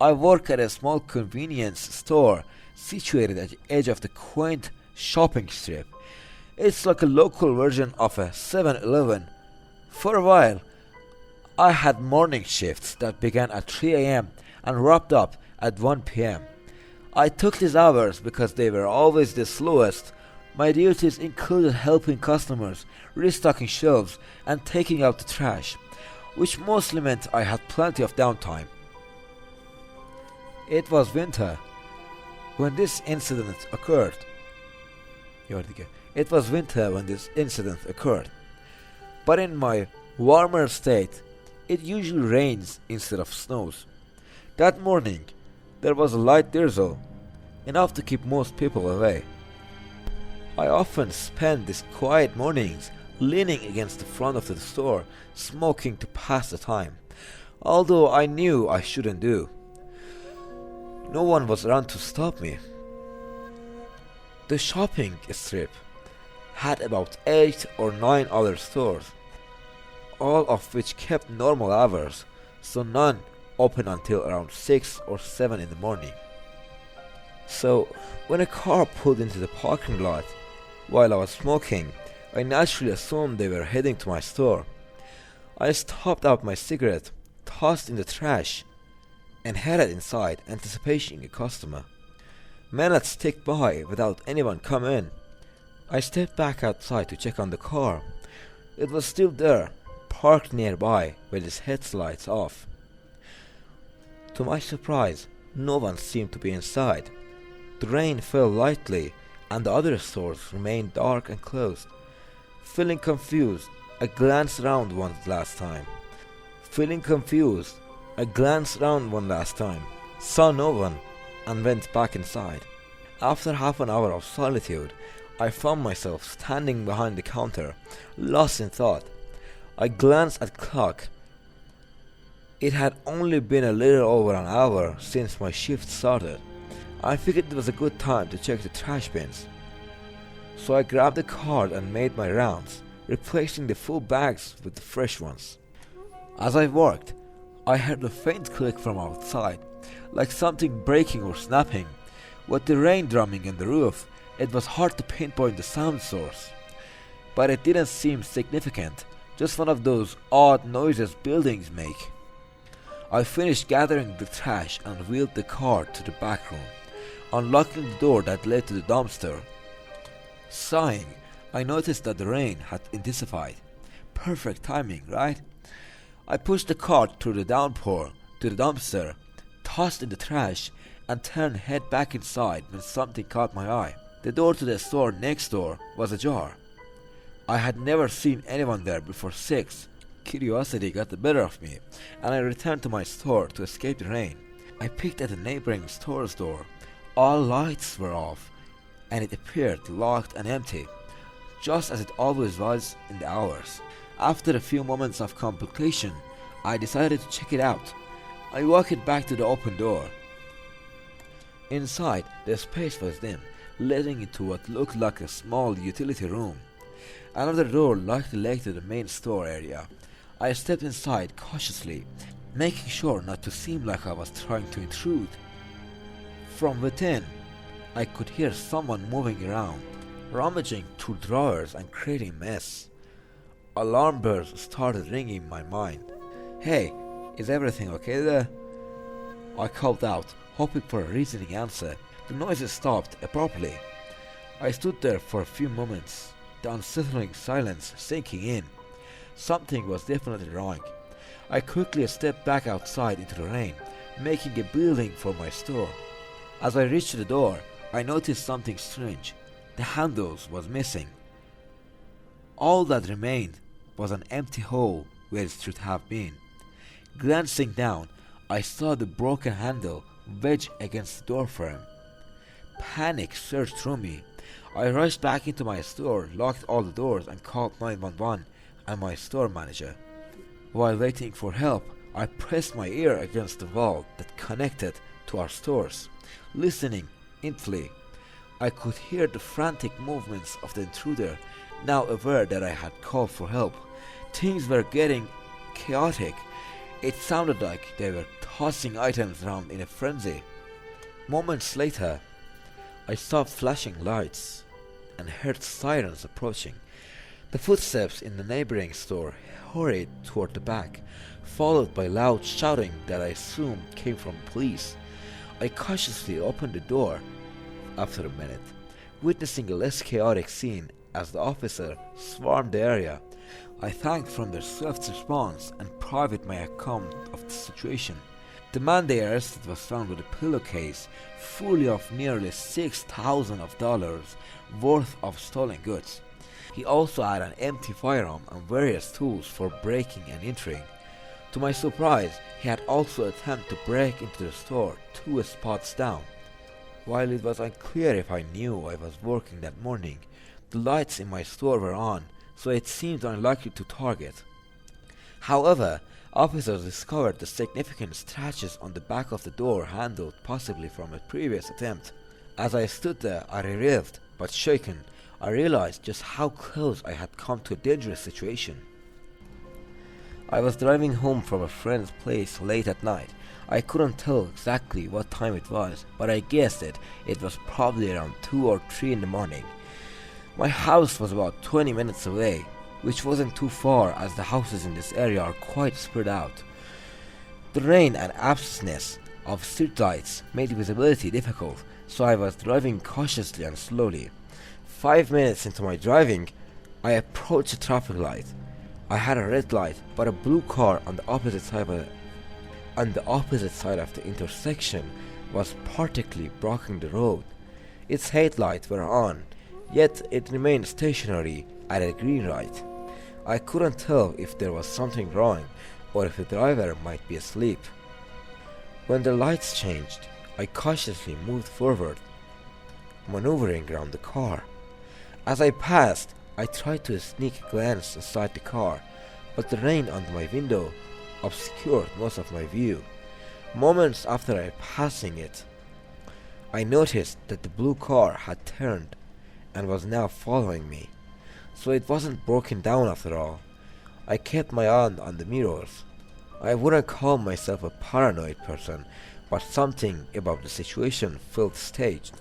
I work at a small convenience store situated at the edge of the quaint shopping strip. It's like a local version of a 7-Eleven. For a while, I had morning shifts that began at 3 a.m. and wrapped up at 1 p.m. I took these hours because they were always the slowest. My duties included helping customers, restocking shelves, and taking out the trash, which mostly meant I had plenty of downtime. It was winter when this incident occurred. It was winter when this incident occurred. But in my warmer state, it usually rains instead of snows. That morning, there was a light drizzle, enough to keep most people away. I often spent these quiet mornings leaning against the front of the store, smoking to pass the time, although I knew I shouldn't do. No one was around to stop me. The shopping strip had about 8 or 9 other stores, all of which kept normal hours, so none open until around 6 or 7 in the morning. So, when a car pulled into the parking lot while I was smoking, I naturally assumed they were heading to my store. I stopped out my cigarette, tossed in the trash, and headed inside, anticipating a customer. Minutes ticked by without anyone coming in. I stepped back outside to check on the car. It was still there, parked nearby with its headlights off. To my surprise, no one seemed to be inside. The rain fell lightly, and the other stores remained dark and closed. Feeling confused, I glanced around one last time. Saw no one, and went back inside. After half an hour of solitude, I found myself standing behind the counter, lost in thought. I glanced at the clock. It had only been a little over an hour since my shift started. I figured it was a good time to check the trash bins. So I grabbed the card and made my rounds, replacing the full bags with the fresh ones. As I worked, I heard a faint click from outside, like something breaking or snapping. With the rain drumming on the roof, it was hard to pinpoint the sound source. But it didn't seem significant, just one of those odd noises buildings make. I finished gathering the trash and wheeled the car to the back room, unlocking the door that led to the dumpster. Sighing, I noticed that the rain had intensified. Perfect timing, right? I pushed the cart through the downpour to the dumpster, tossed in the trash, and turned head back inside when something caught my eye. The door to the store next door was ajar. I had never seen anyone there before 6. Curiosity got the better of me, and I returned to my store to escape the rain. I peeked at the neighboring store's door. All lights were off, and it appeared locked and empty, just as it always was in the hours. After a few moments of contemplation, I decided to check it out. I walked back to the open door. Inside, the space was dim, leading into what looked like a small utility room. Another door likely led to the main store area. I stepped inside cautiously, making sure not to seem like I was trying to intrude. From within, I could hear someone moving around, rummaging through drawers and creating mess. Alarm bells started ringing in my mind. "Hey, is everything okay there?" I called out, hoping for a reasoning answer. The noises stopped abruptly. I stood there for a few moments, the unsettling silence sinking in. Something was definitely wrong. I quickly stepped back outside into the rain, making a beeline for my store. As I reached the door, I noticed something strange. The handles was missing. All that remained was an empty hole where it should have been. Glancing down, I saw the broken handle wedged against the door frame. Panic surged through me. I rushed back into my store, locked all the doors, and called 911 and my store manager. While waiting for help, I pressed my ear against the wall that connected to our stores, listening intently. I could hear the frantic movements of the intruder, now aware that I had called for help. Things were getting chaotic. It sounded like they were tossing items around in a frenzy. Moments later, I saw flashing lights and heard sirens approaching. The footsteps in the neighboring store hurried toward the back, followed by loud shouting that I assumed came from police. I cautiously opened the door after a minute, witnessing a less chaotic scene as the officer swarmed the area. I thanked from their swift response and provided my account of the situation. The man they arrested was found with a pillowcase full of nearly $6,000 worth of stolen goods. He also had an empty firearm and various tools for breaking and entering. To my surprise, he had also attempted to break into the store 2 spots down. While it was unclear if I knew I was working that morning, the lights in my store were on, so it seemed unlikely to target. However, officers discovered the significant scratches on the back of the door handle, possibly from a previous attempt. As I stood there, I relieved but shaken. I realized just how close I had come to a dangerous situation. I was driving home from a friend's place late at night. I couldn't tell exactly what time it was, but I guessed it was probably around 2 or 3 in the morning. My house was about 20 minutes away, which wasn't too far as the houses in this area are quite spread out. The rain and absence of streetlights made visibility difficult, so I was driving cautiously and slowly. 5 minutes into my driving, I approached a traffic light. I had a red light, but a blue car on the opposite side of the intersection was partially blocking the road. Its headlights were on, yet it remained stationary at a green light. I couldn't tell if there was something wrong or if the driver might be asleep. When the lights changed, I cautiously moved forward, maneuvering around the car. As I passed, I tried to sneak a glance inside the car, but the rain under my window obscured most of my view. Moments after passing it, I noticed that the blue car had turned and was now following me, so it wasn't broken down after all. I kept my eye on the mirrors. I wouldn't call myself a paranoid person, but something about the situation felt staged.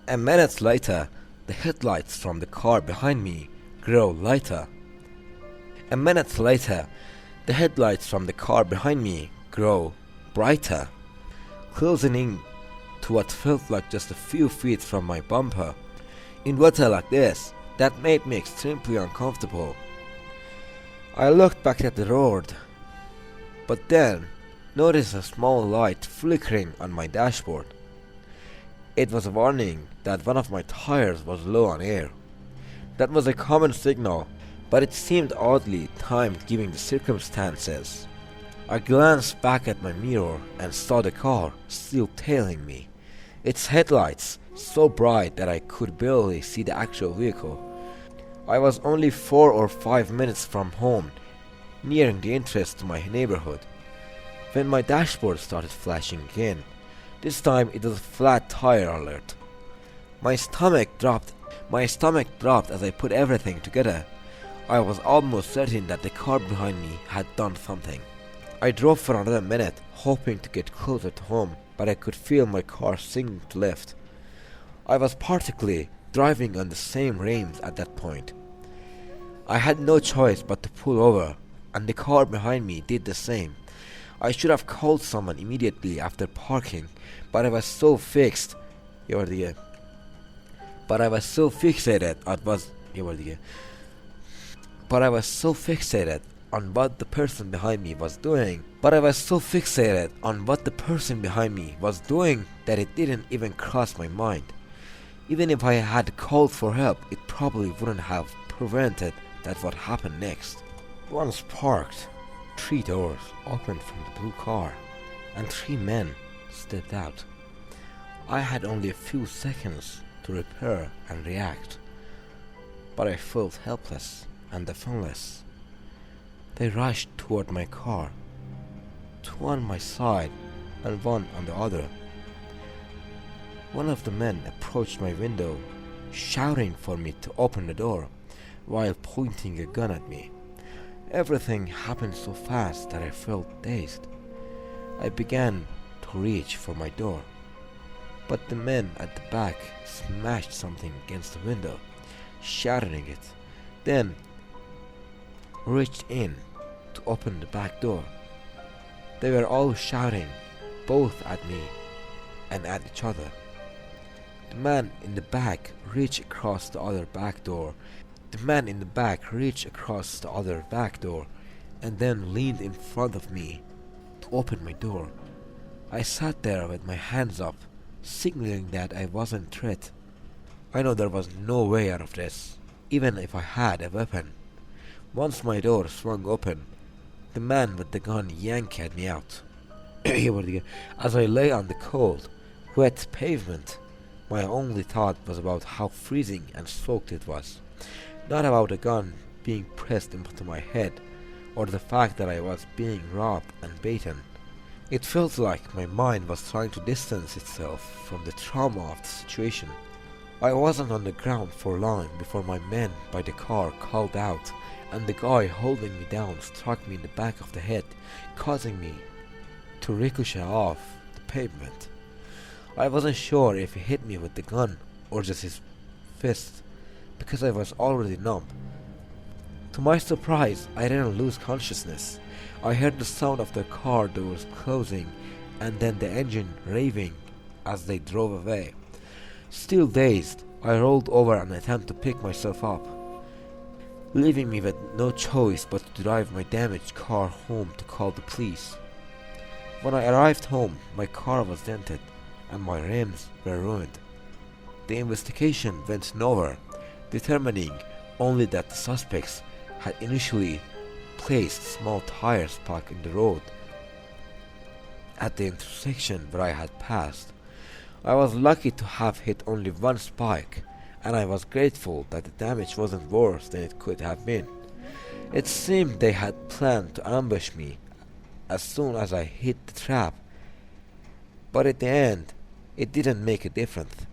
A minute later, the headlights from the car behind me grew lighter. A minute later, the headlights from the car behind me grew brighter, closing in to what felt like just a few feet from my bumper. In weather like this, that made me extremely uncomfortable. I looked back at the road, but then noticed a small light flickering on my dashboard. It was a warning that one of my tires was low on air. That was a common signal, but it seemed oddly timed given the circumstances. I glanced back at my mirror and saw the car still tailing me, its headlights so bright that I could barely see the actual vehicle. I was only 4 or 5 minutes from home, nearing the entrance to my neighborhood, when my dashboard started flashing again. This time it was a flat tire alert. My stomach dropped as I put everything together. I was almost certain that the car behind me had done something. I drove for another minute, hoping to get closer to home, but I could feel my car sinking to left. I was partially driving on the same rims at that point. I had no choice but to pull over, and the car behind me did the same. I should have called someone immediately after parking, but I was so fixated on what the person behind me was doing that it didn't even cross my mind. Even if I had called for help, it probably wouldn't have prevented that what happened next. Once parked, 3 doors opened from the blue car, and 3 men stepped out. I had only a few seconds to repair and react, but I felt helpless and defenseless. They rushed toward my car, 2 on my side and 1 on the other. One of the men approached my window, shouting for me to open the door while pointing a gun at me. Everything happened so fast that I felt dazed. I began to reach for my door, but the men at the back smashed something against the window, shattering it, then reached in to open the back door. They were all shouting, both at me and at each other. The man in the back reached across the other back door. The man in the back reached across the other back door and then leaned in front of me to open my door. I sat there with my hands up, signaling that I wasn't a threat. I know there was no way out of this, even if I had a weapon. Once my door swung open, the man with the gun yanked me out. As I lay on the cold, wet pavement, my only thought was about how freezing and soaked it was, not about a gun being pressed into my head, or the fact that I was being robbed and beaten. It felt like my mind was trying to distance itself from the trauma of the situation. I wasn't on the ground for long before my men by the car called out, and the guy holding me down struck me in the back of the head, causing me to ricochet off the pavement. I wasn't sure if he hit me with the gun or just his fist, because I was already numb. To my surprise, I didn't lose consciousness. I heard the sound of the car doors closing and then the engine revving as they drove away. Still dazed, I rolled over and attempted to pick myself up, leaving me with no choice but to drive my damaged car home to call the police. When I arrived home, my car was dented and my rims were ruined. The investigation went nowhere, determining only that the suspects had initially placed small tire spikes in the road at the intersection where I had passed. I was lucky to have hit only one spike, and I was grateful that the damage wasn't worse than it could have been. It seemed they had planned to ambush me as soon as I hit the trap, but at the end, it didn't make a difference.